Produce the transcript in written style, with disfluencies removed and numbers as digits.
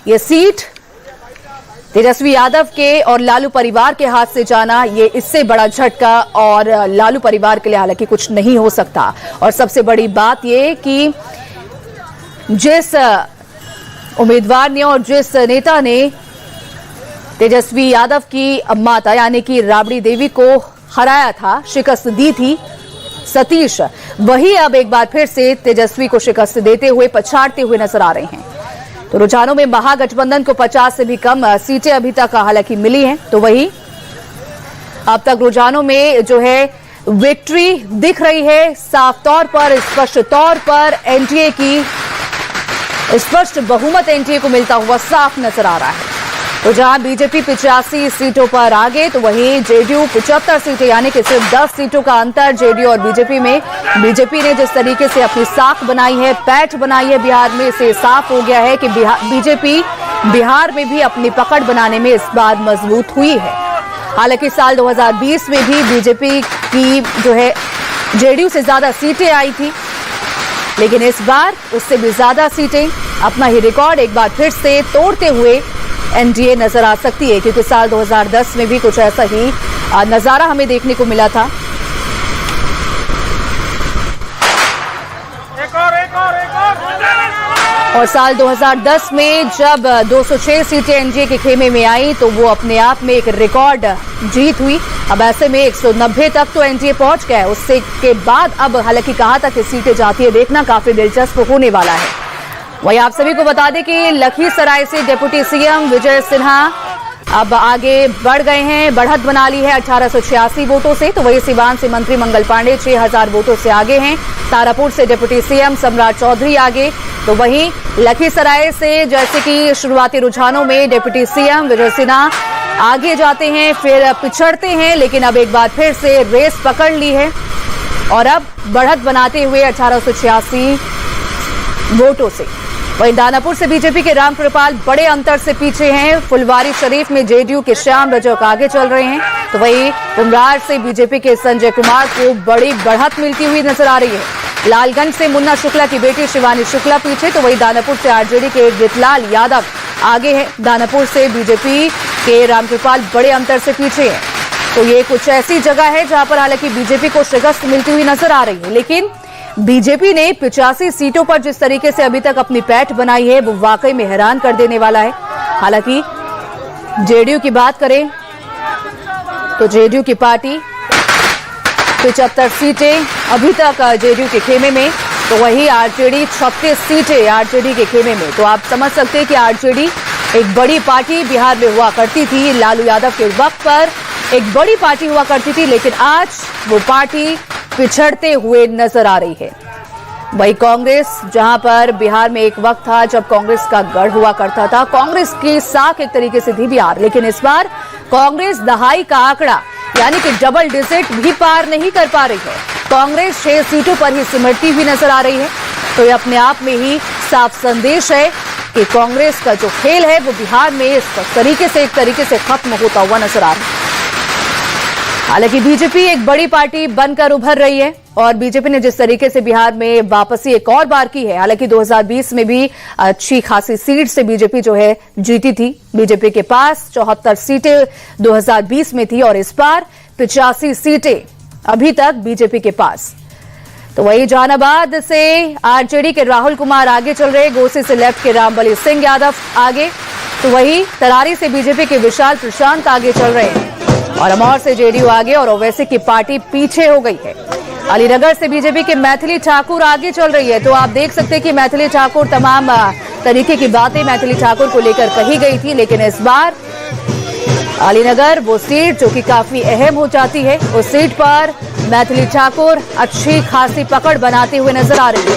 ये सीट तेजस्वी यादव के और लालू परिवार के हाथ से जाना, ये इससे बड़ा झटका और लालू परिवार के लिए हालांकि कुछ नहीं हो सकता। और सबसे बड़ी बात ये कि जिस उम्मीदवार ने और जिस नेता ने तेजस्वी यादव की माता यानी कि राबड़ी देवी को हराया था, शिकस्त दी थी, सतीश, वही अब एक बार फिर से तेजस्वी को शिकस्त देते हुए पछाड़ते हुए नजर आ रहे हैं। तो रुझानों में महागठबंधन को 50 से भी कम सीटें अभी तक हालांकि मिली हैं। तो वही अब तक रुझानों में जो है विक्ट्री दिख रही है, साफ तौर पर, स्पष्ट तौर पर एनडीए की स्पष्ट बहुमत एनडीए को मिलता हुआ साफ नजर आ रहा है। तो जहां बीजेपी 85 सीटों पर आगे, तो वहीं जेडीयू 75 सीटें, यानी कि सिर्फ 10 सीटों का अंतर जेडीयू और बीजेपी में। बीजेपी ने जिस तरीके से अपनी साख बनाई है, पैठ बनाई है बिहार में, इसे साफ हो गया है कि बीजेपी बिहार में भी अपनी पकड़ बनाने में इस बार मजबूत हुई है। हालांकि साल 2020 में भी बीजेपी की जो है जेडीयू से ज्यादा सीटें आई थी, लेकिन इस बार उससे भी ज्यादा सीटें, अपना ही रिकॉर्ड एक बार फिर से तोड़ते हुए एनडीए नजर आ सकती है, क्योंकि साल 2010 में भी कुछ ऐसा ही नजारा हमें देखने को मिला था। और साल 2010 में जब 206 सीटें एनडीए के खेमे में आई तो वो अपने आप में एक रिकॉर्ड जीत हुई। अब ऐसे में 190 तक तो एनडीए पहुंच गया है। उससे के बाद अब हालांकि कहा था कि सीटें जाती है, देखना काफी दिलचस्प होने वाला है। वही आप सभी को बता दें कि लखीसराय से डिप्टी सीएम विजय सिन्हा अब आगे बढ़ गए हैं, बढ़त बना ली है 1886 वोटों से। तो वही सिवान से मंत्री मंगल पांडे 6000 वोटों से आगे हैं। तारापुर से डिप्टी सीएम सम्राट चौधरी आगे। तो वहीं लखीसराय से जैसे कि शुरुआती रुझानों में डिप्टी सीएम विजय सिन्हा आगे जाते हैं, फिर पिछड़ते हैं, लेकिन अब एक बार फिर से रेस पकड़ ली है और अब बढ़त बनाते हुए 1886 वोटों से। वहीं दानापुर से बीजेपी के रामकृपाल बड़े अंतर से पीछे हैं। फुलवारी शरीफ में जेडीयू के श्याम रजक आगे चल रहे हैं। तो वहीं कुम्हरार से बीजेपी के संजय कुमार को बड़ी बढ़त मिलती हुई नजर आ रही है। लालगंज से मुन्ना शुक्ला की बेटी शिवानी शुक्ला पीछे। तो वहीं दानापुर से आरजेडी के गितलाल यादव आगे हैं। दानापुर से बीजेपी के रामकृपाल बड़े अंतर से पीछे हैं। तो ये कुछ ऐसी जगह है जहां पर हालांकि बीजेपी को शिकस्त मिलती हुई नजर आ रही है, लेकिन बीजेपी ने 85 सीटों पर जिस तरीके से अभी तक अपनी पैठ बनाई है वो वाकई में हैरान कर देने वाला है। हालांकि जेडीयू की बात करें तो जेडीयू की पार्टी 75 सीटें अभी तक जेडीयू के खेमे में। तो वही आरजेडी 36 सीटें आरजेडी के खेमे में। तो आप समझ सकते हैं कि आरजेडी एक बड़ी पार्टी बिहार में हुआ करती थी, लालू यादव के वक्त पर एक बड़ी पार्टी हुआ करती थी, लेकिन आज वो पार्टी पिछड़ते हुए नजर आ रही है। वही कांग्रेस, जहां पर बिहार में एक वक्त था जब कांग्रेस का गढ़ हुआ करता था, कांग्रेस की साख एक तरीके से थी बिहार, लेकिन इस बार कांग्रेस दहाई का आंकड़ा यानी कि डबल डिजिट भी पार नहीं कर पा रही है। कांग्रेस 6 सीटों पर ही सिमटती हुई नजर आ रही है। तो ये अपने आप में ही साफ संदेश है कि कांग्रेस का जो खेल है वो बिहार में इस तरीके से एक तरीके से खत्म होता हुआ नजर आ रहा है। हालांकि बीजेपी एक बड़ी पार्टी बनकर उभर रही है और बीजेपी ने जिस तरीके से बिहार में वापसी एक और बार की है, हालांकि 2020 में भी अच्छी खासी सीट से बीजेपी जो है जीती थी। बीजेपी के पास 74 सीटें 2020 में थी और इस बार 85 सीटें अभी तक बीजेपी के पास। तो वही जहानाबाद से आरजेडी के राहुल कुमार आगे चल रहे, गोसी से लेफ्ट के रामबली सिंह यादव आगे। तो वही तरारी से बीजेपी के विशाल प्रशांत आगे चल रहे हैं और अमौर से जेडीयू आगे और ओवैसी की पार्टी पीछे हो गई है। अलीनगर से बीजेपी के मैथिली ठाकुर आगे चल रही है। तो आप देख सकते हैं कि मैथिली ठाकुर तमाम तरीके की बातें मैथिली ठाकुर को लेकर कही गई थी, लेकिन इस बार अलीनगर वो सीट जो कि काफी अहम हो जाती है, उस सीट पर मैथिली ठाकुर अच्छी खासी पकड़ बनाते हुए नजर आ रही है।